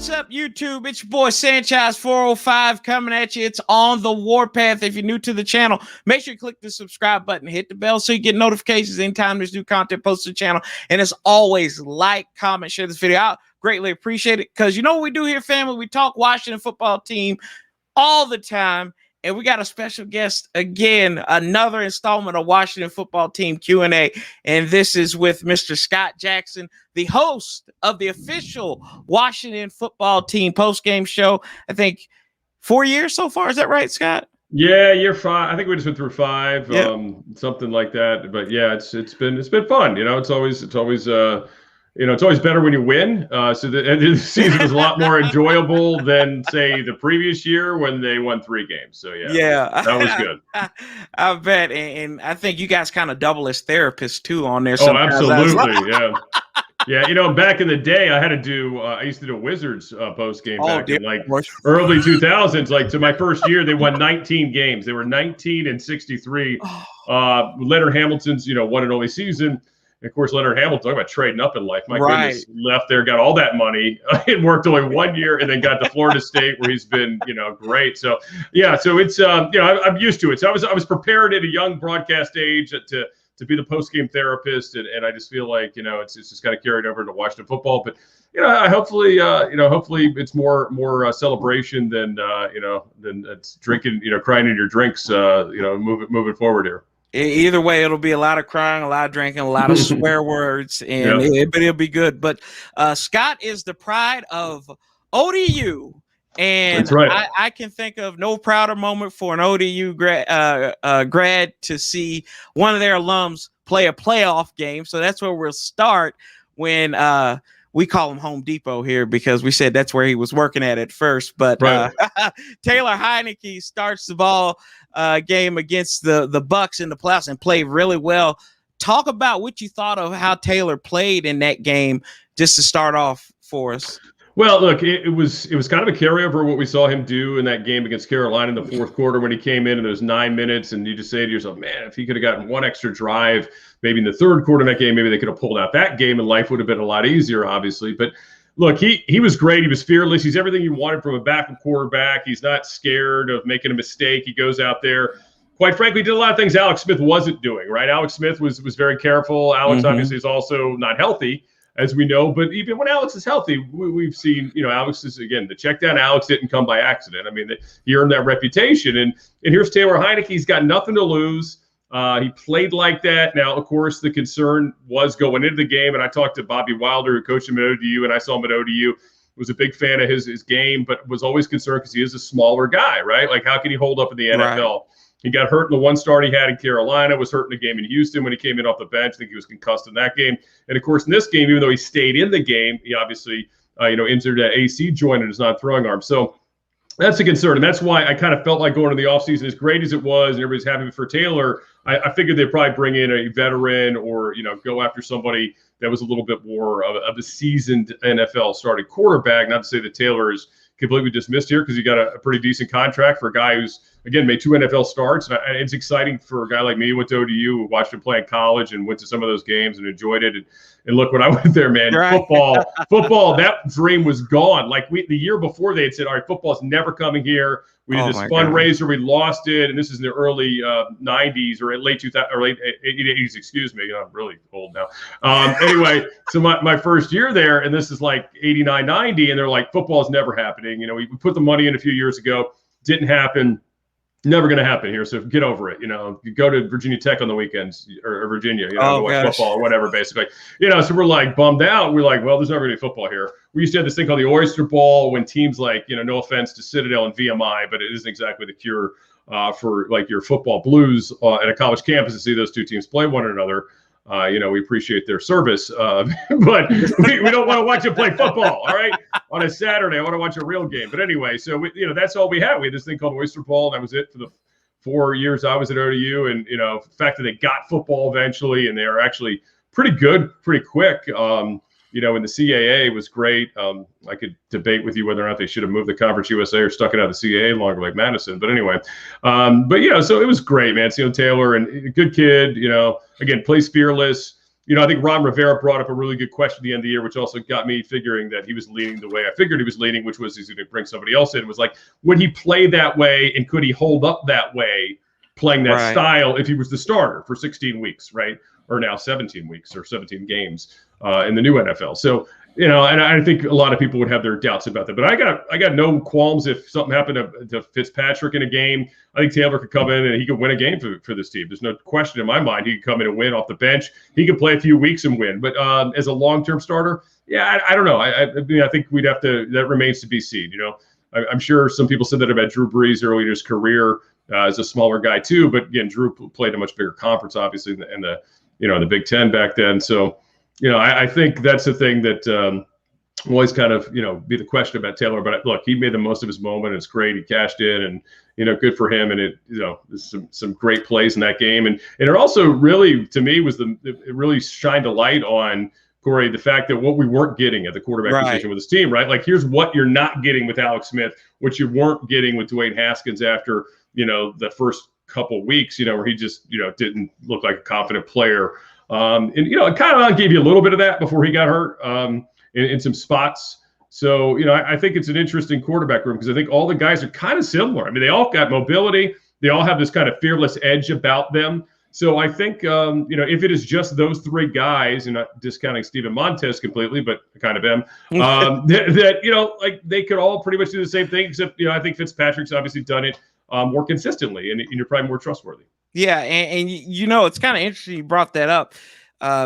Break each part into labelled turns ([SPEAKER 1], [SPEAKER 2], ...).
[SPEAKER 1] What's up, YouTube? It's your boy Sanchez 405 coming at you. It's on the Warpath. If you're new to the channel, make sure you click the subscribe button, hit the bell so you get notifications anytime there's new content posted to the channel. And as always, like, comment, share this video out. Greatly appreciate it, because you know what we do here, family? We talk Washington football team all the time. And we got a special guest again, another installment of Washington football team Q&A. And this is with Mr. Scott Jackson, the host of the official Washington football team postgame show. I think 4 years so far. Is that right, Scott?
[SPEAKER 2] Yeah, year 5. I think we just went through 5, something like that. But yeah, it's been fun. You know, it's always it's always better when you win. So the end of the season was a lot more enjoyable than, say, the previous year when they won 3 games. So yeah, that was good.
[SPEAKER 1] I bet, and I think you guys kind of double as therapists too on there.
[SPEAKER 2] Oh, absolutely, yeah. Yeah, you know, back in the day, I used to do Wizards post game back in like early 2000s. Like, to my first year, they won 19 games. They were 19-63. Leonard Hamilton's, one and only season. And of course, Leonard Hamilton, talking about trading up in life. My goodness, left there, got all that money, and worked only 1 year, and then got to Florida State, where he's been, great. So yeah, so it's I'm used to it. So I was prepared at a young broadcast age to be the post game therapist, and I just feel like it's just kind of carried over into Washington football. But hopefully it's more celebration than it's drinking, crying in your drinks, moving forward here.
[SPEAKER 1] Either way, it'll be a lot of crying, a lot of drinking, a lot of swear words, and it'll be good. But Scott is the pride of ODU, and
[SPEAKER 2] that's right.
[SPEAKER 1] I can think of no prouder moment for an ODU grad to see one of their alums play a playoff game. So that's where we'll start, when we call him Home Depot here because we said that's where he was working at first. But Taylor Heinicke starts the ball game against the Bucks in the playoffs and played really well. Talk about what you thought of how Taylor played in that game, just to start off for us.
[SPEAKER 2] Well, look, it was kind of a carryover of what we saw him do in that game against Carolina in the fourth quarter, when he came in and there was 9 minutes, and you just say to yourself, man, if he could have gotten one extra drive, maybe in the third quarter of that game, maybe they could have pulled out that game, and life would have been a lot easier, obviously. But look, he was great. He was fearless. He's everything you wanted from a backup quarterback. He's not scared of making a mistake. He goes out there, quite frankly, did a lot of things Alex Smith wasn't doing, right? Alex Smith was very careful. Alex obviously is also not healthy, as we know. But even when Alex is healthy, we've seen, Alex is, again, the check down Alex didn't come by accident. I mean, he earned that reputation. And here's Taylor Heinicke. He's got nothing to lose. He played like that. Now, of course, the concern was going into the game, and I talked to Bobby Wilder, who coached him at ODU, and I saw him at ODU. Was a big fan of his game, but was always concerned because he is a smaller guy, right? Like, how can he hold up in the NFL? Right. He got hurt in the one start he had in Carolina, was hurt in a game in Houston when he came in off the bench. I think he was concussed in that game. And, of course, in this game, even though he stayed in the game, he obviously, injured an AC joint in his non-throwing arm. So that's a concern. And that's why I kind of felt like going into the offseason, as great as it was, and everybody's happy for Taylor, I figured they'd probably bring in a veteran, or, go after somebody that was a little bit more of a seasoned NFL starting quarterback. Not to say that Taylor is completely dismissed here, because he got a pretty decent contract for a guy who's, again, made 2 NFL starts. And it's exciting for a guy like me who went to ODU, who watched him play in college and went to some of those games and enjoyed it. And look, when I went there, man, football, that dream was gone. Like, the year before, they had said, all right, football's never coming here. We did this fundraiser. We lost it. And this is in the early 90s or late 2000 or late 80s, excuse me. I'm really old now. Anyway, so my first year there, and this is like 89, 90, and they're like, football's never happening. We put the money in a few years ago. Didn't happen. Never going to happen here. So get over it. You go to Virginia Tech on the weekends, or Virginia, to watch football or whatever, basically. So we're like bummed out. We're like, well, there's never going to be football here. We used to have this thing called the Oyster Bowl, when teams like, no offense to Citadel and VMI, but it isn't exactly the cure for like your football blues at a college campus to see those two teams play one another. We appreciate their service, but we don't want to watch them play football, all right, on a Saturday. I want to watch a real game. But anyway, so that's all we had. We had this thing called Oyster Bowl, and that was it for the 4 years I was at ODU. And the fact that they got football eventually, and they are actually pretty good, pretty quick. And the CAA was great. I could debate with you whether or not they should have moved the Conference USA or stuck it out of the CAA longer, like Madison. But anyway, so it was great, man. Seeing Taylor, and a good kid, again, plays fearless. I think Ron Rivera brought up a really good question at the end of the year, which also got me figuring that he was leaning the way I figured he was leaning, which was he's going to bring somebody else in. It was like, would he play that way, and could he hold up that way playing that style if he was the starter for 16 weeks, right? Or now 17 weeks or 17 games in the new NFL. So, and I think a lot of people would have their doubts about that. But I got no qualms if something happened to Fitzpatrick in a game. I think Taylor could come in and he could win a game for this team. There's no question in my mind he could come in and win off the bench. He could play a few weeks and win. But as a long-term starter, I don't know. I think we'd have to – that remains to be seen. I'm sure some people said that about Drew Brees early in his career as a smaller guy too. But, again, Drew played a much bigger conference, obviously, in the Big Ten back then. So, I think that's the thing that will always kind of, be the question about Taylor. But look, he made the most of his moment. It's great. He cashed in, and, good for him. And it, there's some great plays in that game. And it also really, to me, it really shined a light on, Corey, the fact that what we weren't getting at the quarterback position with this team, right? Like, here's what you're not getting with Alex Smith, what you weren't getting with Dwayne Haskins after, the first couple weeks, where he just, didn't look like a confident player. And it kind of gave you a little bit of that before he got hurt in some spots. So, I think it's an interesting quarterback room because I think all the guys are kind of similar. I mean, they all got mobility. They all have this kind of fearless edge about them. So I think, if it is just those three guys, and not discounting Steven Montez completely, but I kind of am, like they could all pretty much do the same thing, except, I think Fitzpatrick's obviously done it more consistently, and you're probably more trustworthy.
[SPEAKER 1] Yeah, and it's kind of interesting you brought that up,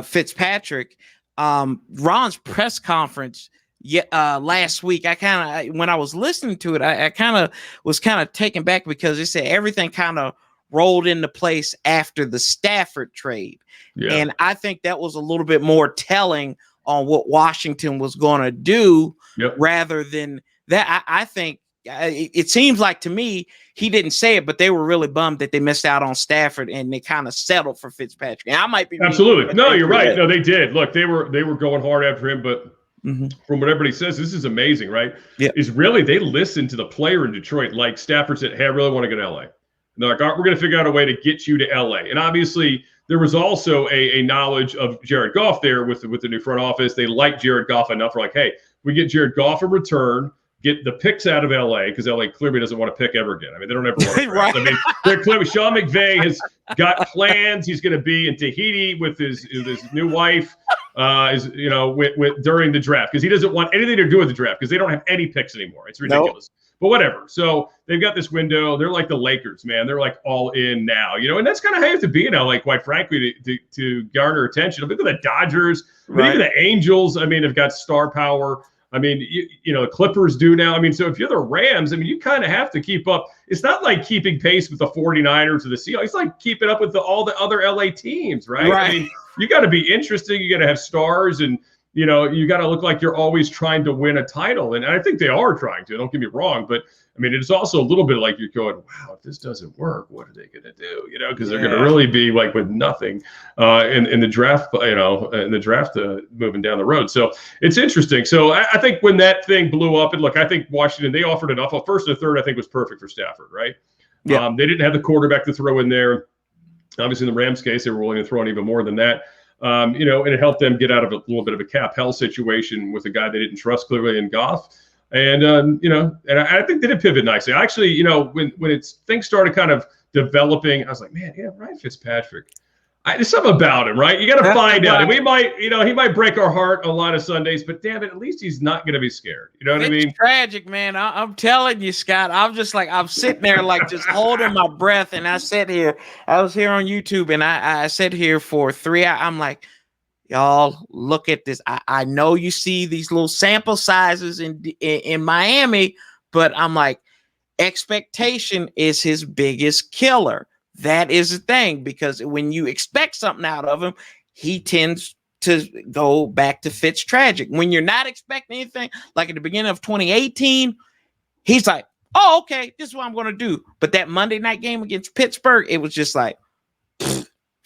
[SPEAKER 1] Fitzpatrick. Ron's press conference last week, when I was listening to it, I was taken back because it said everything kind of rolled into place after the Stafford trade. Yeah. And I think that was a little bit more telling on what Washington was going to do rather than that. I think it seems like to me, he didn't say it, but they were really bummed that they missed out on Stafford and they kind of settled for Fitzpatrick. And I might be
[SPEAKER 2] absolutely. No, you're right. No, they did. Look, they were going hard after him, but from what everybody says, this is amazing, right? Yeah. Is really they listened to the player in Detroit. Like Stafford said, hey, I really want to go to LA. And they're like, all right, we're going to figure out a way to get you to LA. And obviously there was also a knowledge of Jared Goff there with the new front office. They liked Jared Goff enough. We're like, hey, we get Jared Goff in return, get the picks out of LA, because LA clearly doesn't want to pick ever again. I mean, they don't ever want to draft. I mean, they're clearly Sean McVay has got plans. He's going to be in Tahiti with his new wife, during the draft, because he doesn't want anything to do with the draft because they don't have any picks anymore. It's ridiculous. Nope. But whatever. So they've got this window. They're like the Lakers, man. They're like all in now, and that's kind of how you have to be in LA, quite frankly, to garner attention. Look at the Dodgers, even the Angels. I mean, have got star power. I mean, the Clippers do now. I mean, so if you're the Rams, I mean, you kind of have to keep up. It's not like keeping pace with the 49ers or the Seahawks. It's like keeping up with all the other LA teams, right? I mean, you got to be interesting. You got to have stars, and you got to look like you're always trying to win a title. And I think they are trying to. Don't get me wrong, but I mean, it's also a little bit like you're going, wow, if this doesn't work, what are they going to do? Because they're going to really be like with nothing in the draft, moving down the road. So it's interesting. So I think when that thing blew up, and look, I think Washington, they offered enough. Well, first and third, I think was perfect for Stafford, right? Yeah. They didn't have the quarterback to throw in there. Obviously, in the Rams case, they were willing to throw in even more than that. And it helped them get out of a little bit of a cap hell situation with a guy they didn't trust clearly in Goff. And, and I think they did pivot nicely. Actually, when things started kind of developing, I was like, man, yeah, Ryan Fitzpatrick. There's something about him, right? You got to find out. And we might, he might break our heart a lot of Sundays, but damn it, at least he's not going to be scared. You know what I mean?
[SPEAKER 1] It's tragic, man. I'm telling you, Scott. I'm just like, I'm sitting there like just holding my breath. And I was here on YouTube, and I sat here for 3 hours. I'm like, y'all, look at this. I know you see these little sample sizes in Miami, but I'm like, expectation is his biggest killer. That is the thing, because when you expect something out of him, he tends to go back to Fitz tragic. When you're not expecting anything, like at the beginning of 2018, he's like, oh, okay, this is what I'm going to do. But that Monday night game against Pittsburgh, it was just like,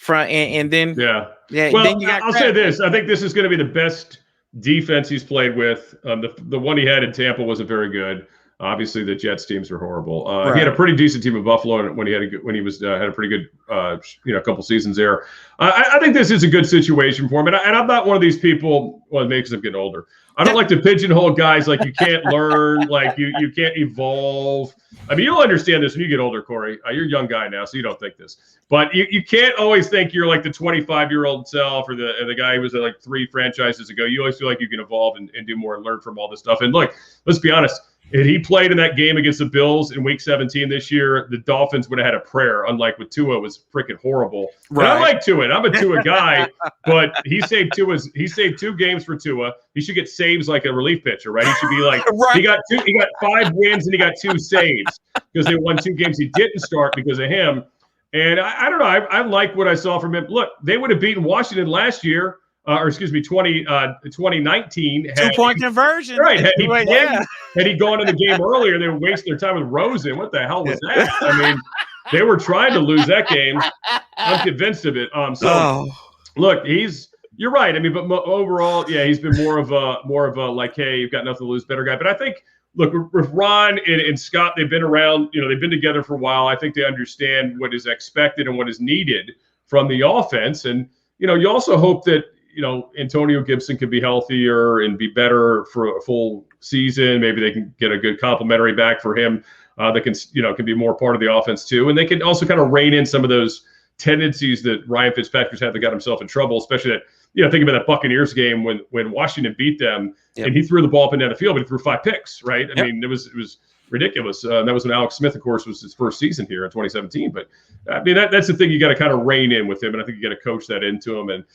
[SPEAKER 1] and then
[SPEAKER 2] yeah.
[SPEAKER 1] Well,
[SPEAKER 2] then I'll say this. I think this is going to be the best defense he's played with. The one he had in Tampa wasn't very good. Obviously, the Jets teams are horrible.
[SPEAKER 1] Right.
[SPEAKER 2] He had a pretty decent team in Buffalo when he had had a pretty good couple seasons there. I think this is a good situation for him, and I'm not one of these people. Well, it makes him getting older. I don't like to pigeonhole guys like you can't learn, like you can't evolve. I mean, you'll understand this when you get older, Corey. You're a young guy now, so you don't think this. But you can't always think you're like the 25-year-old self or the guy who was at like 3 franchises ago. You always feel like you can evolve and do more and learn from all this stuff. And look, let's be honest. If he played in that game against the Bills in Week 17 this year, the Dolphins would have had a prayer. Unlike with Tua, it was freaking horrible. Right. And I like Tua. I'm a Tua guy, but he saved 2 games for Tua. He should get saves like a relief pitcher, right? He should be like right. He got 5 wins and he got 2 saves because they won 2 games he didn't start because of him. And I don't know. I like what I saw from him. Look, they would have beaten Washington last year. 2019.
[SPEAKER 1] 2-point conversion.
[SPEAKER 2] Right. Had he gone in the game earlier, they would waste their time with Rosen. What the hell was that? I mean, they were trying to lose that game. I'm convinced of it. Look, you're right. I mean, but overall, yeah, he's been more of a like, hey, you've got nothing to lose, better guy. But I think, look, with Ron and Scott, they've been around, they've been together for a while. I think they understand what is expected and what is needed from the offense. And, you also hope that, Antonio Gibson can be healthier and be better for a full season. Maybe they can get a good complimentary back for him that can be more part of the offense too. And they can also kind of rein in some of those tendencies that Ryan Fitzpatrick had that got himself in trouble, especially that, think about that Buccaneers game when Washington beat them and he threw the ball up and down the field, but he threw 5 picks, right? I mean, it was ridiculous. That was when Alex Smith, of course, was his first season here in 2017. But I mean, that's the thing you got to kind of rein in with him, and I think you got to coach that into him. And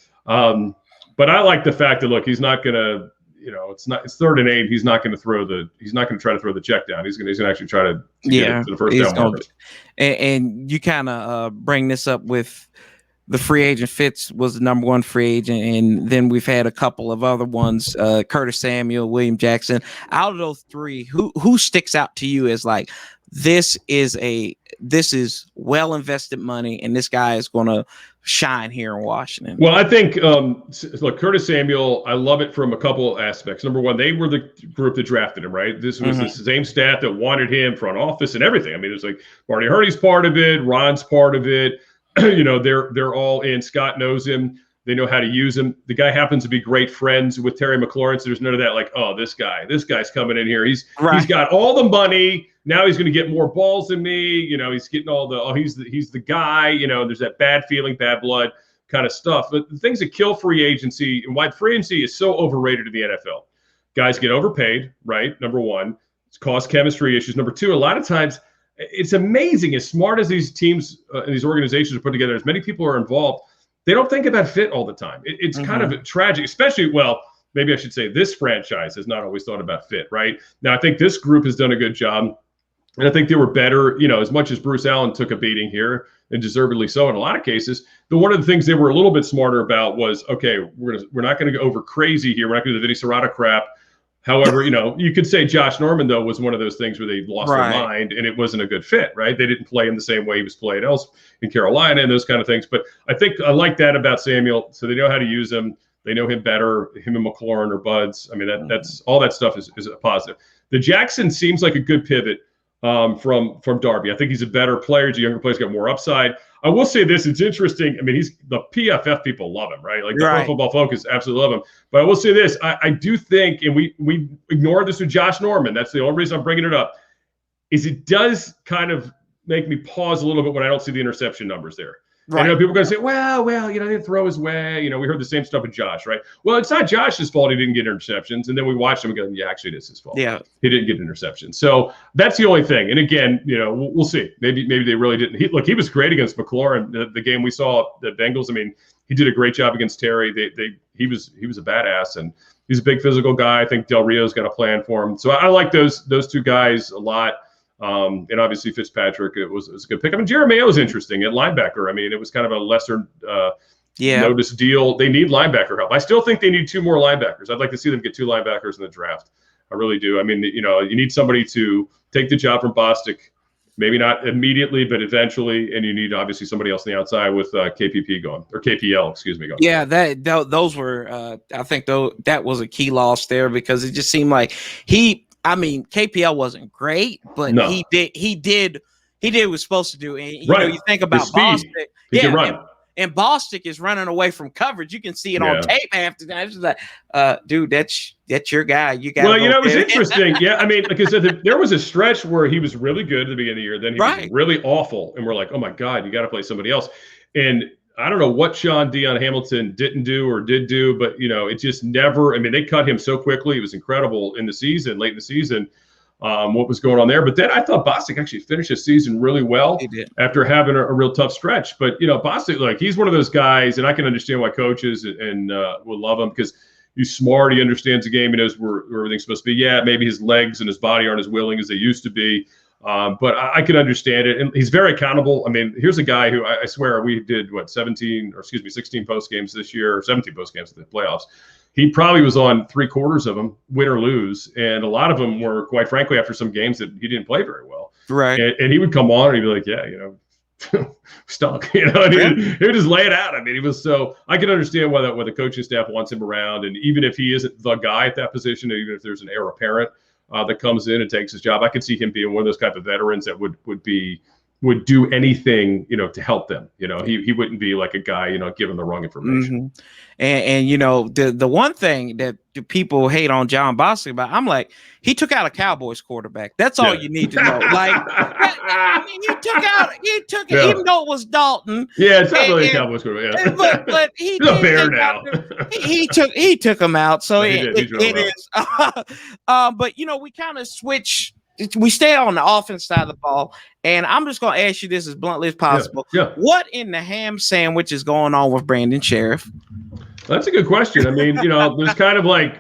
[SPEAKER 2] but I like the fact that look, he's not going to, it's 3rd and 8. He's not going to try to throw the check down. He's going to actually try to get to the first down marker.
[SPEAKER 1] And you kind of bring this up with the free agent. Fitz was the number 1 free agent, and then we've had a couple of other ones, Curtis Samuel, William Jackson. Out of those 3, who sticks out to you as like, this is well invested money, and this guy is going to shine here in Washington?
[SPEAKER 2] Well, I think, look, Curtis Samuel, I love it from a couple aspects. Number one, they were the group that drafted him, right? This was the same staff that wanted him, front office and everything. I mean, there's like Marty Hurney's part of it, Ron's part of it. They're all in. Scott knows him. They know how to use him. The guy happens to be great friends with Terry McLaurin, so there's none of that like, oh, this guy's coming in here. He's got all the money. Now he's going to get more balls than me. He's getting all the, he's the guy. There's that bad feeling, bad blood kind of stuff. But the things that kill free agency and why free agency is so overrated in the NFL. Guys get overpaid, right? Number one, it's caused chemistry issues. Number two, a lot of times it's amazing as smart as these teams and these organizations are put together, as many people are involved, they don't think about fit all the time. It's kind of tragic, especially, maybe I should say this franchise has not always thought about fit, right? Now, I think this group has done a good job. And I think they were better, as much as Bruce Allen took a beating here, and deservedly so in a lot of cases. But one of the things they were a little bit smarter about was, okay, we're not going to go over crazy here. We're not going to do the Vinny Serrata crap. However, you could say Josh Norman, though, was one of those things where they lost their mind and it wasn't a good fit, right? They didn't play him the same way he was played else in Carolina and those kind of things. But I think I like that about Samuel. So they know how to use him. They know him better. Him and McLaurin are buds. I mean, that's all that stuff is a positive. The Jackson seems like a good pivot from Darby. I think he's a better player. He's a younger player. He's got more upside. I will say this. It's interesting. I mean, the PFF people love him, right? Like the Pro Football Focus absolutely love him. But I will say this. I do think, and we ignored this with Josh Norman. That's the only reason I'm bringing it up, is it does kind of make me pause a little bit when I don't see the interception numbers there. Right. I know people are going to say, well, they didn't throw his way. We heard the same stuff with Josh, right? Well, it's not Josh's fault he didn't get interceptions. And then we watched him and go, yeah, actually, it is his fault. Yeah. He didn't get interceptions. So that's the only thing. And again, we'll see. Maybe they really didn't. He was great against McLaurin. The game we saw, the Bengals, I mean, he did a great job against Terry. He was a badass, and he's a big physical guy. I think Del Rio's got a plan for him. So I like those two guys a lot. And obviously Fitzpatrick, it was a good pick. I mean, Jeremiah was interesting at linebacker. I mean, it was kind of a lesser notice deal. They need linebacker help. I still think they need 2 more linebackers. I'd like to see them get 2 linebackers in the draft. I really do. I mean, you need somebody to take the job from Bostic, maybe not immediately, but eventually. And you need obviously somebody else on the outside with KPP going, or KPL, excuse me. Going.
[SPEAKER 1] Yeah, those were, I think that was a key loss there, because it just seemed like I mean, KPL wasn't great, but
[SPEAKER 2] No.
[SPEAKER 1] he did what he was supposed to do. And you think
[SPEAKER 2] The
[SPEAKER 1] about
[SPEAKER 2] speed.
[SPEAKER 1] Bostic.
[SPEAKER 2] He can run.
[SPEAKER 1] And Bostic is running away from coverage. You can see it on tape half the time. It's like, dude, that's your guy. You got.
[SPEAKER 2] Well, it was interesting. Yeah, I mean, like I said, there was a stretch where he was really good at the beginning of the year. Then he was really awful, and we're like, oh my God, you got to play somebody else. And I don't know what Sean Dion Hamilton didn't do or did do, but it just never. I mean, they cut him so quickly. It was incredible in the season, late in the season. What was going on there? But then I thought Bostic actually finished his season really well after having a real tough stretch. But Bostic, like, he's one of those guys, and I can understand why coaches and will love him, because he's smart. He understands the game. He knows where everything's supposed to be. Yeah, maybe his legs and his body aren't as willing as they used to be. But I can understand it. And he's very accountable. I mean, here's a guy who I swear we did 16 post games this year, or 17 post games in the playoffs. He probably was on 3/4 of them, win or lose. And a lot of them were, quite frankly, after some games that he didn't play very well.
[SPEAKER 1] Right.
[SPEAKER 2] And he would come on and he'd be like, yeah, stunk, and he would just lay it out. I mean, he was I can understand why the coaching staff wants him around. And even if he isn't the guy at that position, even if there's an heir apparent that comes in and takes his job, I could see him being one of those type of veterans that would do anything, to help them. He wouldn't be like a guy, giving the wrong information.
[SPEAKER 1] Mm-hmm. And the one thing that the people hate on John Bostic about, I'm like, he took out a Cowboys quarterback. That's all you need to know. Like, I mean, he took it, even though it was Dalton.
[SPEAKER 2] Yeah, it's not really a Cowboys quarterback. Yeah.
[SPEAKER 1] But he's
[SPEAKER 2] a bear now.
[SPEAKER 1] he took him out. So it is. But we kind of switch. We stay on the offense side of the ball, and I'm just going to ask you this as bluntly as possible.
[SPEAKER 2] Yeah.
[SPEAKER 1] What in the ham sandwich is going on with Brandon Scherff?
[SPEAKER 2] That's a good question. I mean, there's kind of like,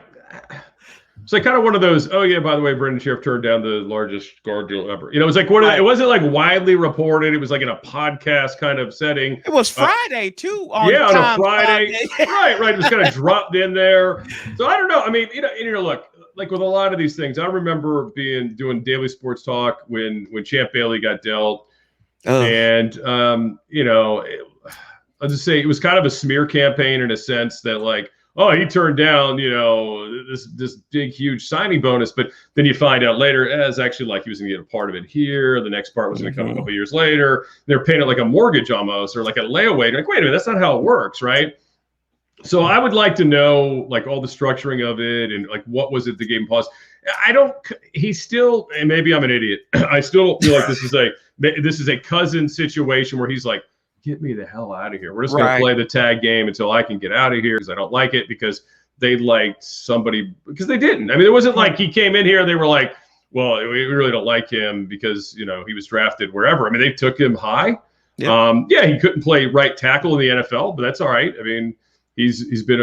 [SPEAKER 2] it's like kind of one of those, oh yeah, by the way, Brandon Scherff turned down the largest guard deal ever. It was like it wasn't like widely reported. It was like in a podcast kind of setting.
[SPEAKER 1] It was Friday too.
[SPEAKER 2] On a Friday. Right. It was kind of dropped in there. So I don't know. I mean, look, like with a lot of these things, I remember doing daily sports talk when Champ Bailey got dealt. And, I'll just say it was kind of a smear campaign in a sense that, like, oh, he turned down, this big, huge signing bonus. But then you find out later, it's actually like he was going to get a part of it here. The next part was going to come a couple years later. They're paying it like a mortgage almost, or like a layaway. You're like, wait a minute, that's not how it works, right? So I would like to know, like, all the structuring of it and, like, what was it that gave him pause? He's still, and maybe I'm an idiot. I still feel like this is a cousin situation where he's like, get me the hell out of here. We're just going to play the tag game until I can get out of here because I don't like it, because they liked somebody, because they didn't. I mean, it wasn't like he came in here and they were like, well, we really don't like him because, he was drafted wherever. I mean, they took him high. Yeah, he couldn't play right tackle in the NFL, but that's all right. I mean, he's been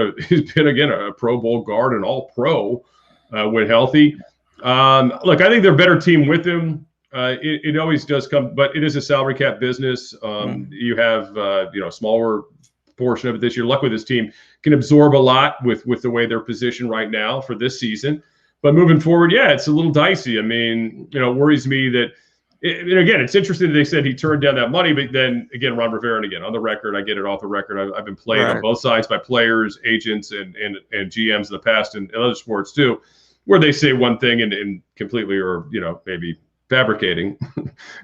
[SPEAKER 2] again a Pro Bowl guard and all pro when healthy. Look, I think they're a better team with him. It always does come, but it is a salary cap business. You have a smaller portion of it this year. Luckily, this team can absorb a lot with the way they're positioned right now for this season. But moving forward, yeah, it's a little dicey. I mean, it worries me that. And again, it's interesting that they said he turned down that money, but then again, Ron Rivera, and again, on the record, I get it off the record. I've been played on both sides by players, agents, and GMs in the past, and other sports too, where they say one thing and completely, or maybe fabricating,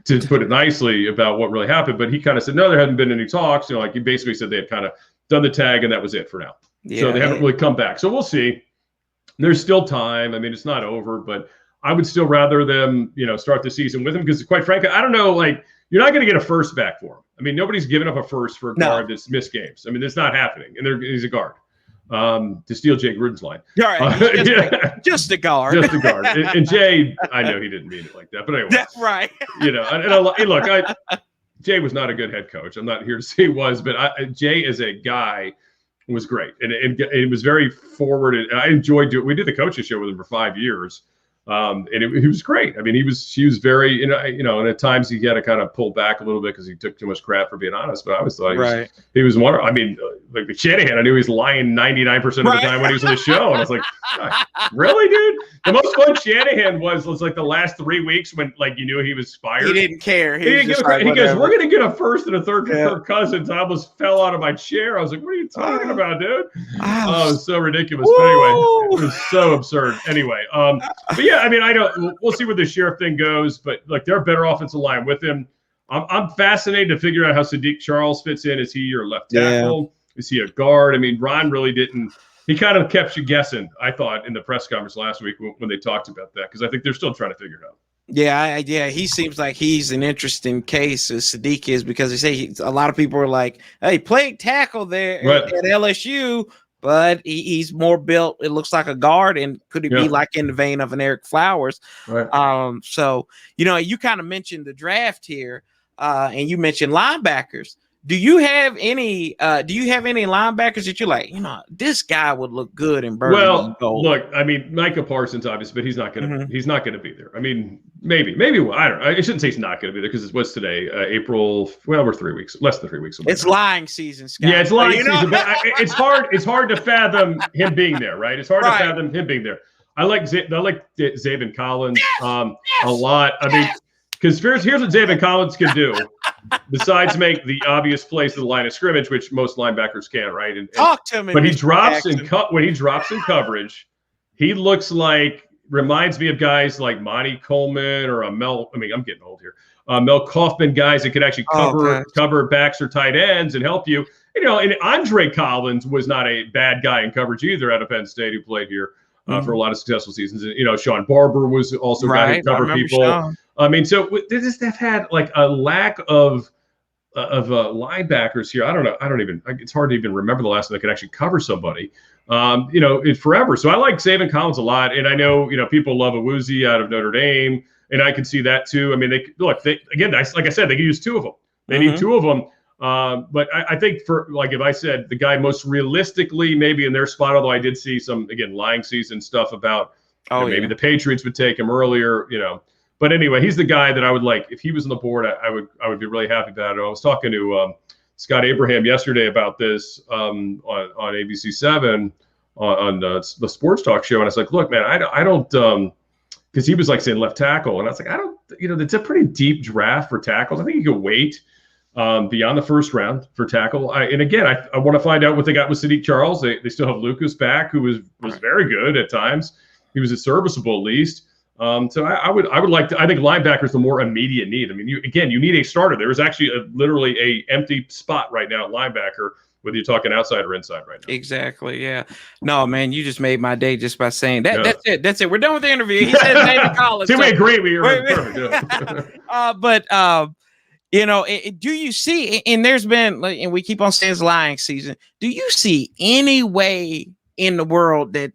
[SPEAKER 2] to put it nicely, about what really happened. But he kind of said, no, there hadn't been any talks. Like he basically said they had kind of done the tag and that was it for now. Yeah, so they haven't really come back. So we'll see. There's still time. I mean, it's not over, but I would still rather them, start the season with him, because quite frankly, I don't know, like, you're not going to get a first back for him. I mean, nobody's given up a first for a guard that's missed games. I mean, it's not happening. And he's a guard. To steal Jay Gruden's line.
[SPEAKER 1] Just a guard.
[SPEAKER 2] Just a guard. And Jay, I know he didn't mean it like that, but anyway.
[SPEAKER 1] That's right.
[SPEAKER 2] Look, Jay was not a good head coach. I'm not here to say he was, but Jay as a guy was great. And it was very forward. And I enjoyed doing it. We did the coaches show with him for 5 years. And he was great. I mean, he was very, and at times he had to kind of pull back a little bit because he took too much crap, for being honest. But I always thought he was one. I mean, like the Shanahan, I knew he was lying 99% of the time when he was on the show, and I was like, really, dude? The most fun Shanahan was like the last 3 weeks when, like, you knew he was fired.
[SPEAKER 1] He didn't care.
[SPEAKER 2] He goes, we're going to get a first and a third for Kirk Cousins. I almost fell out of my chair. I was like, what are you talking about, dude? Oh, it was so ridiculous. But anyway, it was so absurd. Anyway, but yeah. Yeah, I mean, we'll see where the Scherff thing goes, but like they're a better offensive line with him. I'm fascinated to figure out how Sadiq Charles fits in. Is he your left tackle? Yeah. Is he a guard? I mean, Ron really didn't. He kind of kept you guessing, I thought, in the press conference last week when they talked about that, because I think they're still trying to figure it out.
[SPEAKER 1] Yeah, he seems like he's an interesting case, as Sadiq is, because they say a lot of people are like, hey, played tackle there at LSU, but he's more built, it looks like a guard, and could he be like in the vein of an Eric Flowers?
[SPEAKER 2] Right.
[SPEAKER 1] So, you kind of mentioned the draft here, and you mentioned linebackers. Do you have any linebackers that you're like, this guy would look good in burgundy and gold?
[SPEAKER 2] Look, I mean, Micah Parsons, obviously, but he's not gonna be there. I mean, maybe I don't know. I shouldn't say he's not gonna be there, because it was today, April. Well, we're 3 weeks, less than 3 weeks away.
[SPEAKER 1] It's lying season, Scott.
[SPEAKER 2] Yeah, it's lying season. But it's hard to fathom him being there, right? It's hard to fathom him being there. I like Zaven Collins a lot. I mean, because here's what Zaven Collins can do. Besides make the obvious plays to the line of scrimmage, which most linebackers can, right? And
[SPEAKER 1] talk to him.
[SPEAKER 2] But he drops when he drops in coverage, he reminds me of guys like Monty Coleman or I'm getting old here. Mel Kaufman, guys that could actually cover backs or tight ends and help you. And Andre Collins was not a bad guy in coverage either out of Penn State, who played here for a lot of successful seasons. Sean Barber was also a guy who covered people. Sean. I mean, so they've had like a lack of linebackers here. I don't know. It's hard to even remember the last time they could actually cover somebody, forever. So I like Zaven Collins a lot. And I know, people love Awuzie out of Notre Dame, and I can see that too. I mean, like I said, they can use two of them. They need two of them. But I think if I said the guy most realistically maybe in their spot, although I did see some, again, lying season stuff about maybe the Patriots would take him earlier, But anyway, he's the guy that I would like. If he was on the board, I would be really happy about it. I was talking to Scott Abraham yesterday about this on ABC7 on the sports talk show, and I was like, look, man, I don't because he was like saying left tackle, and I was like, I don't, it's a pretty deep draft for tackles. I think you could wait beyond the first round for tackle. I want to find out what they got with Sadiq Charles. They still have Lucas back, who was very good at times. He was serviceable at least. So I would like to. I think linebacker is the more immediate need. I mean, you need a starter. There is actually literally a empty spot right now at linebacker, whether you're talking outside or inside right now.
[SPEAKER 1] Exactly. Yeah. No, man, you just made my day just by saying that. Yeah. That's it. We're done with the interview. He said David Collins.
[SPEAKER 2] See, we agree. We are perfect.
[SPEAKER 1] Do you see? And there's been, and we keep on saying it's lying season. Do you see any way in the world that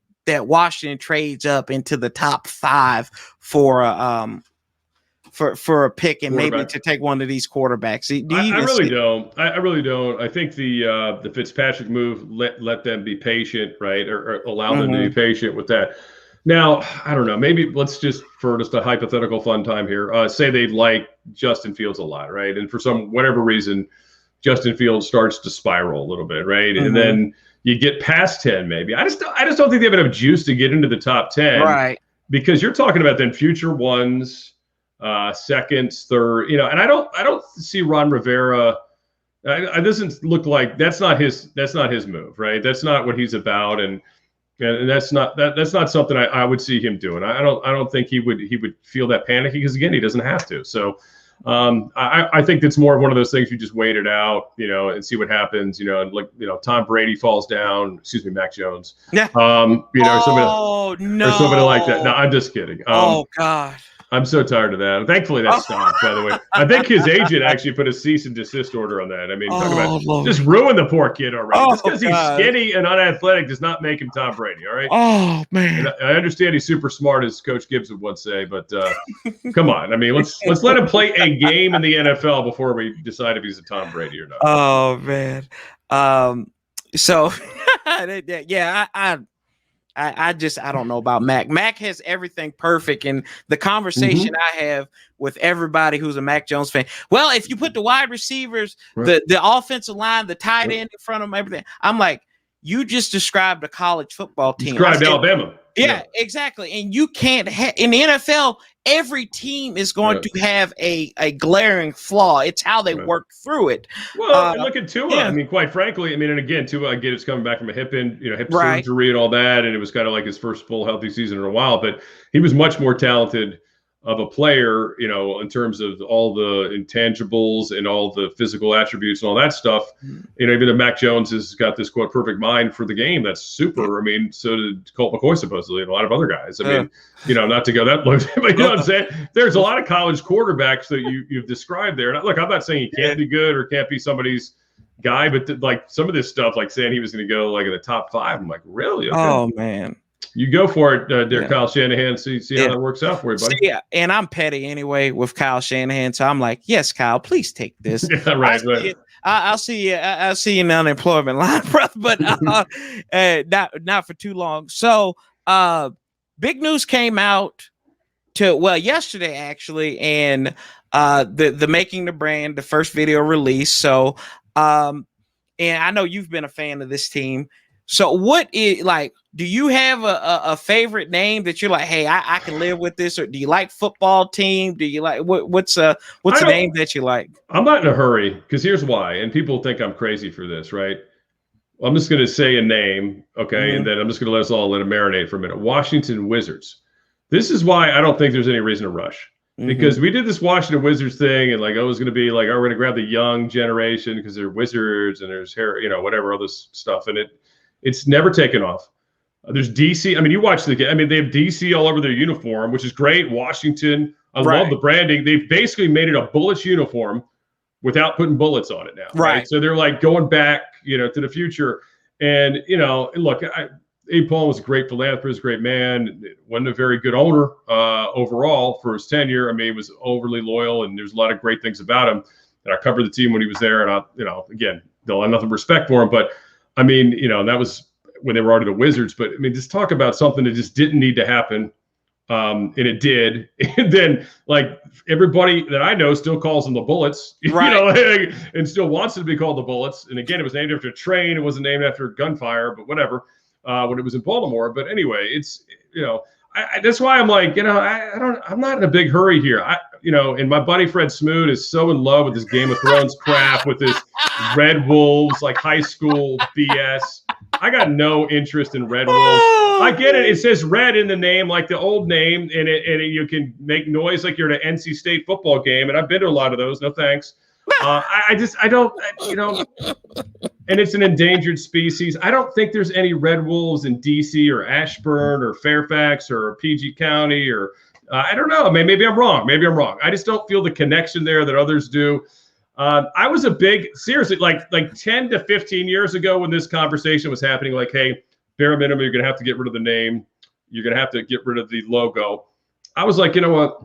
[SPEAKER 1] Washington trades up into the top 5 for a pick and maybe to take one of these quarterbacks? I
[SPEAKER 2] really don't. I really don't. I think the Fitzpatrick move let them be patient, right, or allow them to be patient with that. Now, I don't know. Maybe let's just, for just a hypothetical fun time here, say they like Justin Fields a lot, right? And for whatever reason, Justin Fields starts to spiral a little bit, right? And then you get past 10, maybe. I just don't think they have enough juice to get into the top 10, right? Because you're talking about then future ones, seconds, third, and I don't see Ron Rivera. It doesn't look like that's not his move, right? That's not what he's about, and that's not something I would see him doing. I don't think he would feel that panicky, because again, he doesn't have to. So. I think it's more of one of those things you just wait it out, and see what happens, and Tom Brady falls down, Mac Jones.
[SPEAKER 1] Yeah.
[SPEAKER 2] Somebody like that. No, I'm just kidding.
[SPEAKER 1] Oh God.
[SPEAKER 2] I'm so tired of that. Thankfully, that stopped, by the way. I think his agent actually put a cease and desist order on that. I mean, talk about just ruin the poor kid already. Just because he's skinny and unathletic does not make him Tom Brady, all right?
[SPEAKER 1] Oh, man.
[SPEAKER 2] And I understand he's super smart, as Coach Gibbs would once say, but come on. I mean, let's let him play a game in the NFL before we decide if he's a Tom Brady or not.
[SPEAKER 1] Oh, man. So, yeah, I don't know about Mac. Mac has everything perfect, and the conversation I have with everybody who's a Mac Jones fan. Well, if you put the wide receivers, the offensive line, the tight end in front of them, everything, I'm like, you just described a college football team.
[SPEAKER 2] Described Alabama.
[SPEAKER 1] Yeah, exactly. And you can't in the NFL, every team is going to have a glaring flaw. It's how they work through it.
[SPEAKER 2] Well, and look at Tua. I mean, quite frankly, I mean, and again, Tua, I get it's coming back from a hip surgery and all that, and it was kind of like his first full healthy season in a while. But he was much more talented of a player, in terms of all the intangibles and all the physical attributes and all that stuff. Even though Mac Jones has got this quote perfect mind for the game, that's super. I mean, so did Colt McCoy supposedly, and a lot of other guys. I mean, not to go that low, but you know what I'm saying? There's a lot of college quarterbacks that you've described there. And look, I'm not saying he can't be good or can't be somebody's guy, but like some of this stuff, like saying he was going to go like in the top 5, I'm like, really? Okay.
[SPEAKER 1] Oh man.
[SPEAKER 2] You go for it, dear Kyle Shanahan. See how that works out for you, buddy.
[SPEAKER 1] Yeah, and I'm petty anyway with Kyle Shanahan, so I'm like, yes, Kyle, please take this.
[SPEAKER 2] Yeah, right.
[SPEAKER 1] I'll see you. I'll see you in the unemployment line, brother, but not for too long. So, big news came out yesterday actually, and the Making the Brand, the first video release. So, and I know you've been a fan of this team. So what is do you have a favorite name that you're like, hey, I can live with this? Or do you like football team? Do you like what's a name that you like?
[SPEAKER 2] I'm not in a hurry because here's why. And people think I'm crazy for this, right? Well, I'm just going to say a name. Okay. And then I'm just going to let it marinate for a minute. Washington Wizards. This is why I don't think there's any reason to rush. Because we did this Washington Wizards thing, and it was going to be like, we're going to grab the young generation because they're wizards and there's whatever other stuff. And it's never taken off. There's DC. I mean, you watch the game. I mean, they have DC all over their uniform, which is great. Washington. I love the branding. They've basically made it a Bullets uniform without putting bullets on it now. Right. So they're like going back, to the future. And, look, Abe Paul was a great philanthropist, great man. Wasn't a very good owner overall for his tenure. I mean, he was overly loyal, and there's a lot of great things about him. And I covered the team when he was there, and again, they'll have nothing but respect for him. But I mean, that was when they were already the Wizards. But I mean, just talk about something that just didn't need to happen, and it did. And then, everybody that I know still calls them the Bullets, and still wants it to be called the Bullets. And again, it was named after a train. It wasn't named after gunfire, but whatever. When it was in Baltimore. But anyway, it's that's why I'm like, I'm not in a big hurry here. And my buddy Fred Smoot is so in love with this Game of Thrones crap, with this Red Wolves, like high school BS. I got no interest in Red Wolves. I get it. It says red in the name, like the old name, and you can make noise like you're at an NC State football game. And I've been to a lot of those. No thanks. I don't, and it's an endangered species. I don't think there's any red wolves in DC or Ashburn or Fairfax or PG County or I don't know. Maybe I'm wrong. I just don't feel the connection there that others do. I was seriously, like 10 to 15 years ago when this conversation was happening, like, hey, bare minimum, you're going to have to get rid of the name. You're going to have to get rid of the logo. I was like, you know what?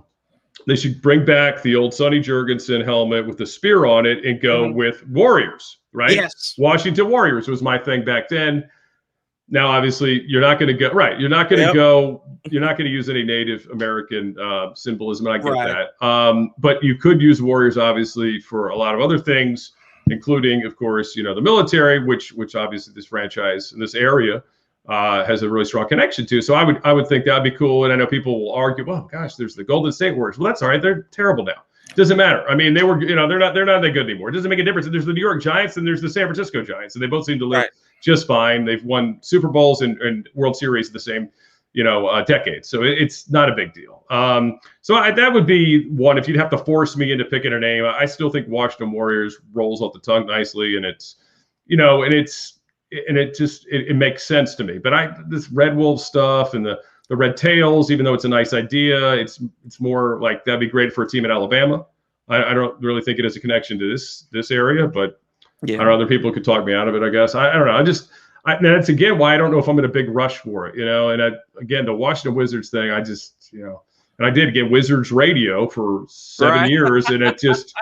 [SPEAKER 2] They should bring back the old Sonny Jurgensen helmet with the spear on it and go with Warriors, right? Yes. Washington Warriors was my thing back then. Now, obviously, you're not going to go right. You're not going to go. You're not going to use any Native American symbolism. And I get that. But you could use Warriors, obviously, for a lot of other things, including, of course, the military, which obviously this franchise in this area has a really strong connection to. So I would think that'd be cool. And I know people will argue, well, gosh, there's the Golden State Warriors. Well, that's all right. They're terrible now. Doesn't matter. I mean, they were, they're not that good anymore. It doesn't make a difference. There's the New York Giants and there's the San Francisco Giants, and they both seem to live just fine. They've won Super Bowls and World Series in the same, decade. So it's not a big deal. So that would be one. If you'd have to force me into picking a name, I still think Washington Warriors rolls off the tongue nicely, and it's, it makes sense to me. But this Red Wolf stuff and the Red Tails, even though it's a nice idea, it's more like that'd be great for a team in Alabama. I don't really think it has a connection to this area, but I don't know, other people could talk me out of it, I guess. I don't know. That's again why I don't know if I'm in a big rush for it, and again, the Washington Wizards thing, I just, and I did get Wizards radio for 7 years, and it just,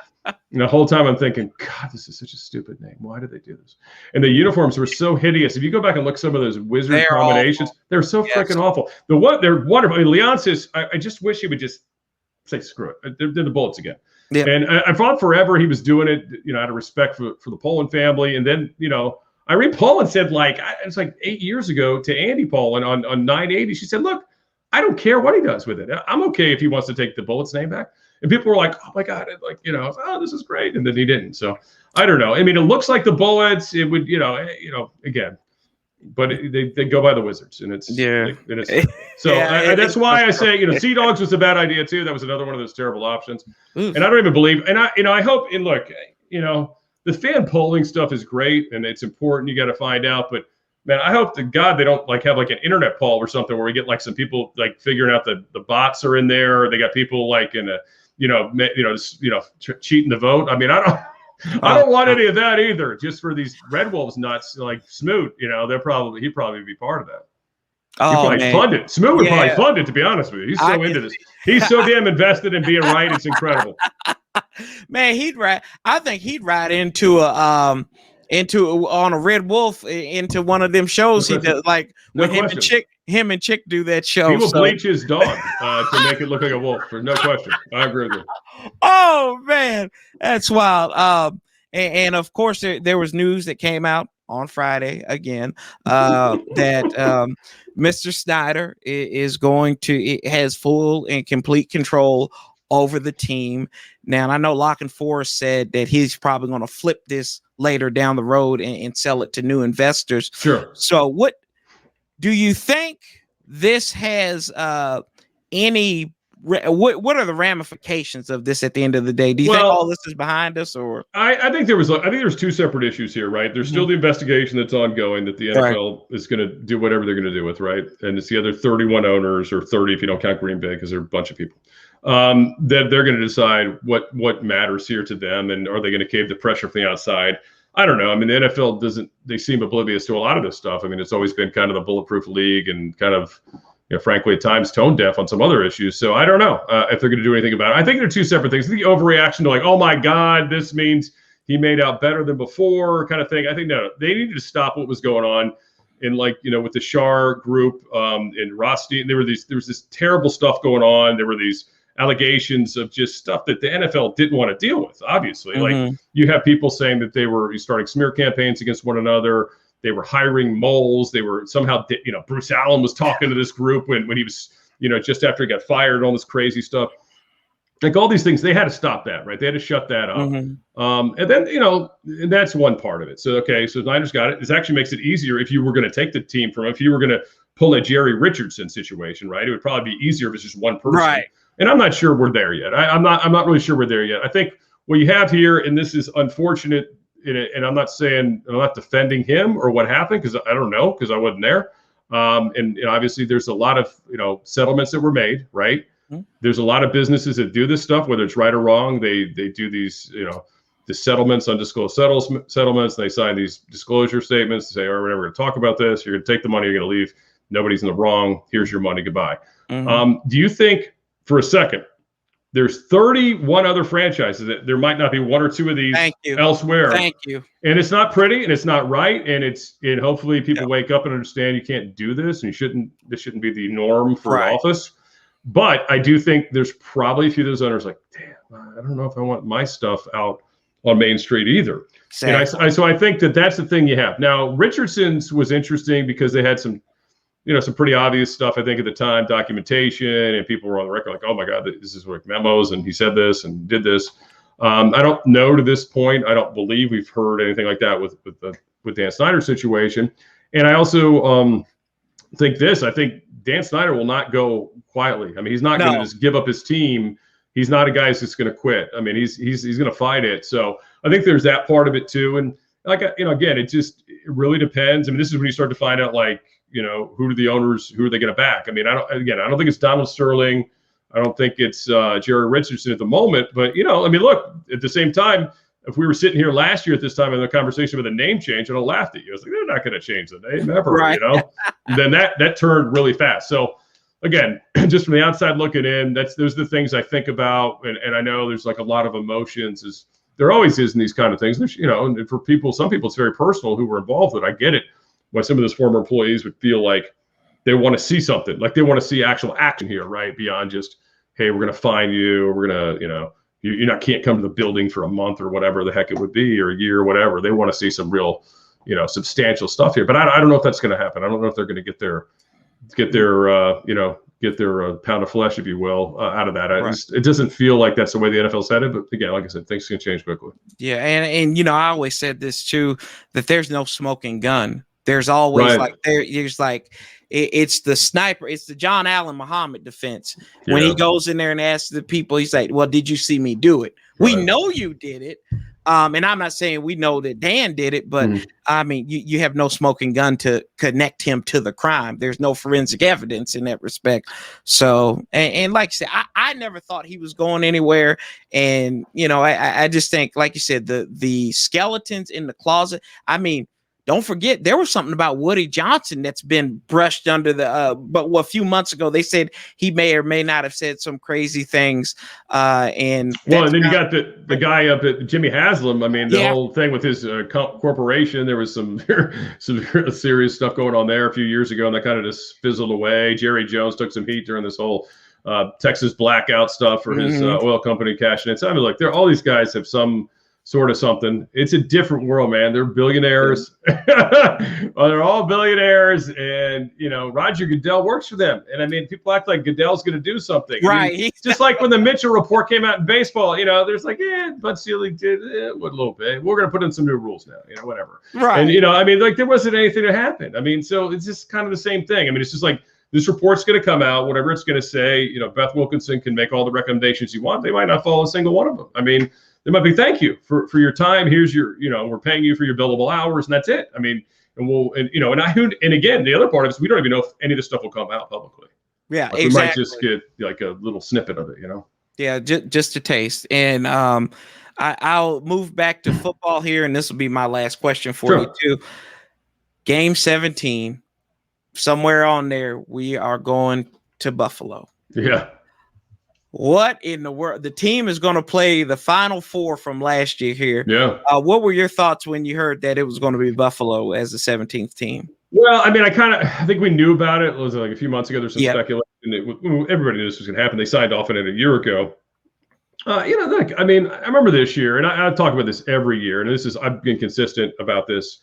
[SPEAKER 2] the whole time I'm thinking, God, this is such a stupid name. Why did they do this? And the uniforms were so hideous. If you go back and look at some of those Wizards combinations, they're so freaking awful. They're wonderful. I mean, Leon says, I just wish he would just say, screw it. They're the Bullets again. Yeah. And I thought forever he was doing it, out of respect for the Poland family. And then, Irene Paulin said, it's like 8 years ago to Andy Paulin on 980. She said, look, I don't care what he does with it. I'm okay if he wants to take the Bullets name back. And people were like, oh my God, this is great. And then he didn't. So I don't know. I mean, it looks like the Bullets, it would, again, but they go by the Wizards, and it's so that's why I say, Sea Dogs was a bad idea too. That was another one of those terrible options. Oof. And I don't even believe, and I hope, and look, the fan polling stuff is great and it's important. You got to find out, but man, I hope to God they don't have an internet poll or something where we get some people figuring out the bots are in there, or they got people in a cheating the vote. I mean, I don't want any of that either. Just for these Red Wolves nuts like Smoot, he'd probably be part of that.
[SPEAKER 1] Oh,
[SPEAKER 2] he'd probably fund it. Smoot would probably fund it, to be honest with you. He's so into this. He's so damn invested in being right. It's incredible.
[SPEAKER 1] Man, I think he'd ride into on a Red Wolf into one of them shows he does, when him and Chick do that show.
[SPEAKER 2] He will bleach his dog to make it look like a wolf. For no question. I agree with you.
[SPEAKER 1] Oh man, that's wild. And of course there was news that came out on Friday again that Mr. Snyder has full and complete control over the team. Now, I know Lock and Forrest said that he's probably going to flip this later down the road and sell it to new investors.
[SPEAKER 2] Sure.
[SPEAKER 1] So what do you think this has what are the ramifications of this at the end of the day? Do you think all this is behind us, or?
[SPEAKER 2] I think there's two separate issues here, right? There's still the investigation that's ongoing that the NFL is going to do whatever they're going to do with, right? And it's the other 31 owners, or 30 if you don't count Green Bay, because they're a bunch of people. That they're going to decide what matters here to them, and are they going to cave the pressure from the outside? I don't know. I mean, the NFL they seem oblivious to a lot of this stuff. I mean, it's always been kind of the bulletproof league and kind of, frankly, at times tone deaf on some other issues. So I don't know if they're going to do anything about it. I think they're two separate things. The overreaction to oh my God, this means he made out better than before kind of thing. I think, no, they needed to stop what was going on in with the Shar group and Rothstein. There was this terrible stuff going on. There were these allegations of just stuff that the NFL didn't want to deal with, obviously. Mm-hmm. You have people saying that they were starting smear campaigns against one another. They were hiring moles. They were somehow, Bruce Allen was talking to this group when he was, just after he got fired and all this crazy stuff. All these things, they had to stop that, right? They had to shut that up. Mm-hmm. And then, and that's one part of it. So, so Snyder's got it. This actually makes it easier if you were going to take the team from him. If you were going to pull a Jerry Richardson situation, right? It would probably be easier if it's just one person.
[SPEAKER 1] Right.
[SPEAKER 2] And I'm not sure we're there yet. I'm not really sure we're there yet. I think what you have here, and this is unfortunate, and I'm not defending him or what happened, because I don't know, because I wasn't there. And obviously there's a lot of settlements that were made, right? Mm-hmm. There's a lot of businesses that do this stuff, whether it's right or wrong. They do these the settlements, undisclosed settlements. They sign these disclosure statements to say, all right, we're never going to talk about this. You're going to take the money. You're going to leave. Nobody's in the wrong. Here's your money. Goodbye. Mm-hmm. Do you think, for a second, there's 31 other franchises that there might not be one or two of these elsewhere?
[SPEAKER 1] Thank you.
[SPEAKER 2] And it's not pretty, and it's not right, and hopefully people wake up and understand you can't do this, and this shouldn't be the norm for an office. But I do think there's probably a few of those owners damn, I don't know if I want my stuff out on Main Street either. Exactly. And so I think that's the thing you have. Now, Richardson's was interesting because they had some pretty obvious stuff, I think, at the time, documentation, and people were on the record oh my God, this is memos, and he said this and did this. I don't know to this point. I don't believe we've heard anything like that with Dan Snyder's situation. And I also think I think Dan Snyder will not go quietly. I mean, he's not going to just give up his team. He's not a guy who's just going to quit. I mean, he's going to fight it. So I think there's that part of it too. And again, it really depends. I mean, this is when you start to find out who are the owners, who are they going to back? I mean, I don't think it's Donald Sterling. I don't think it's Jerry Richardson at the moment. But, look, at the same time, if we were sitting here last year at this time in the conversation with a name change, I'd have laughed at you. I was like, they're not going to change the name ever,
[SPEAKER 1] right.
[SPEAKER 2] Then that turned really fast. So, again, just from the outside looking in, those are the things I think about. And I know there's a lot of emotions. There always is in these kind of things. There's, and for some people, it's very personal who were involved with it. I get it. Why some of those former employees would feel like they want to see something, they want to see actual action here, right? Beyond just, hey, we're going to fine you, or we're going to, you can't come to the building for a month or whatever the heck it would be, or a year or whatever. They want to see some real, substantial stuff here. But I don't know if that's going to happen. I don't know if they're going to get their pound of flesh, if you will, out of that. It doesn't feel like that's the way the NFL's headed. But again, like I said, things can change quickly.
[SPEAKER 1] Yeah, and I always said this too, that there's no smoking gun. There's always it's the sniper. It's the John Allen Muhammad defense. When he goes in there and asks the people, he's like, well, did you see me do it? We know you did it. And I'm not saying we know that Dan did it, but I mean, you have no smoking gun to connect him to the crime. There's no forensic evidence in that respect. So, and like I said, I never thought he was going anywhere. And, I just think, like you said, the skeletons in the closet, I mean, don't forget, there was something about Woody Johnson that's been brushed under but a few months ago, they said he may or may not have said some crazy things. And then you got
[SPEAKER 2] the guy up at Jimmy Haslam. I mean, the whole thing with his corporation, there was some serious stuff going on there a few years ago, and that kind of just fizzled away. Jerry Jones took some heat during this whole Texas blackout stuff for his oil company cashing in. So I mean, like, all these guys have some sort of something. It's a different world, man. They're billionaires. They're all billionaires, and Roger Goodell works for them. And I mean, people act like Goodell's going to do something.
[SPEAKER 1] Right.
[SPEAKER 2] I mean, just like when the Mitchell report came out in baseball, there's like, Bud Selig did a little bit. We're going to put in some new rules now, whatever.
[SPEAKER 1] Right.
[SPEAKER 2] And I mean, like, there wasn't anything that happened. I mean, so it's just kind of the same thing. I mean, it's just like, this report's going to come out, whatever it's going to say. Beth Wilkinson can make all the recommendations you want. They might not follow a single one of them. I mean, they might be, thank you for your time. Here's your, we're paying you for your billable hours, and that's it. I mean, and again, the other part of it is we don't even know if any of this stuff will come out publicly.
[SPEAKER 1] Yeah,
[SPEAKER 2] like,
[SPEAKER 1] exactly.
[SPEAKER 2] We might just get like a little snippet of it,
[SPEAKER 1] Yeah, just a taste. And I'll move back to football here, and this will be my last question for you too. Game 17, somewhere on there, we are going to Buffalo.
[SPEAKER 2] Yeah.
[SPEAKER 1] What in the world? The team is going to play the Final Four from last year here.
[SPEAKER 2] Yeah.
[SPEAKER 1] What were your thoughts when you heard that it was going to be Buffalo as the 17th team?
[SPEAKER 2] Well, I mean, I think we knew about it. It was like a few months ago. There's some speculation. Everybody knew this was going to happen. They signed off on it a year ago. I mean, I remember this year, and I talk about this every year, and I've been consistent about this.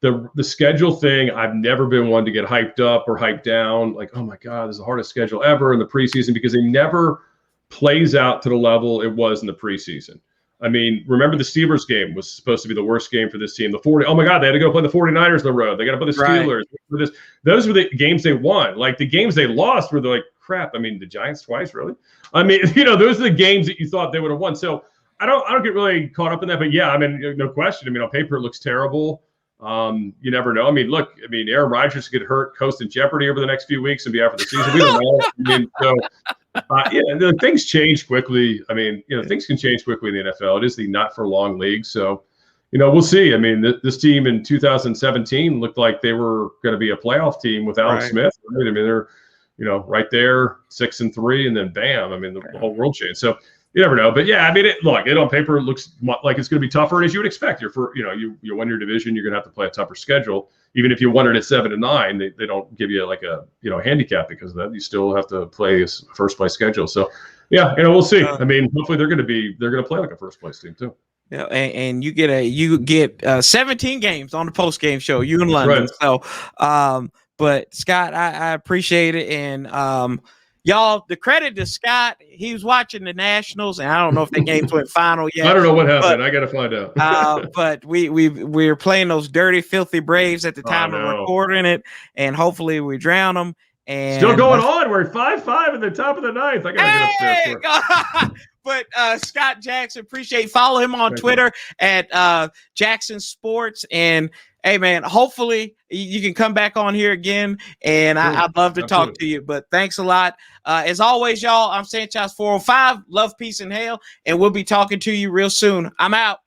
[SPEAKER 2] The schedule thing, I've never been one to get hyped up or hyped down. Like, oh my God, this is the hardest schedule ever in the preseason, because they never plays out to the level it was in the preseason. I mean, remember the Steelers game was supposed to be the worst game for this team. Oh my God, they had to go play the 49ers on the road. They got to play the Steelers. Right. Those were the games they won. Like, the games they lost were like, crap. I mean, the Giants twice, really? I mean, those are the games that you thought they would have won. So I don't get really caught up in that. But yeah, I mean, no question. I mean, on paper, it looks terrible. You never know. I mean, look, Aaron Rodgers could get hurt, coast in jeopardy over the next few weeks and be out for the season. We don't know. I mean, so things change quickly. I mean, things can change quickly in the NFL. It is the not for long league. So, we'll see. I mean, this team in 2017 looked like they were going to be a playoff team with Alex Smith. Right? I mean, they're, right there, 6-3, and then bam. I mean, the whole world changed. So you never know. But yeah, I mean, it on paper, it looks like it's going to be tougher, as you would expect. You win your division, you're going to have to play a tougher schedule. Even if you won it at 7-9, they don't give you like a handicap because of that. You still have to play a first place schedule. So yeah, we'll see. I mean, hopefully they're going to play like a first place team too.
[SPEAKER 1] Yeah, and you get 17 games on the post game show. You in London, so but Scott, I appreciate it, and y'all, the credit to Scott. He was watching the Nationals, and I don't know if the games went final yet.
[SPEAKER 2] I don't know what happened. I got to find out.
[SPEAKER 1] But we were playing those dirty, filthy Braves at the time of recording it, and hopefully we drown them. And
[SPEAKER 2] still going on. We're 5-5 in the top of the ninth. I got to get upstairs.
[SPEAKER 1] But Scott Jackson, follow him on Twitter at Jackson Sports. And hey, man, hopefully you can come back on here again, and I'd love to talk to you. But thanks a lot. As always, y'all, I'm Sanchez 405. Love, peace, and hail, and we'll be talking to you real soon. I'm out.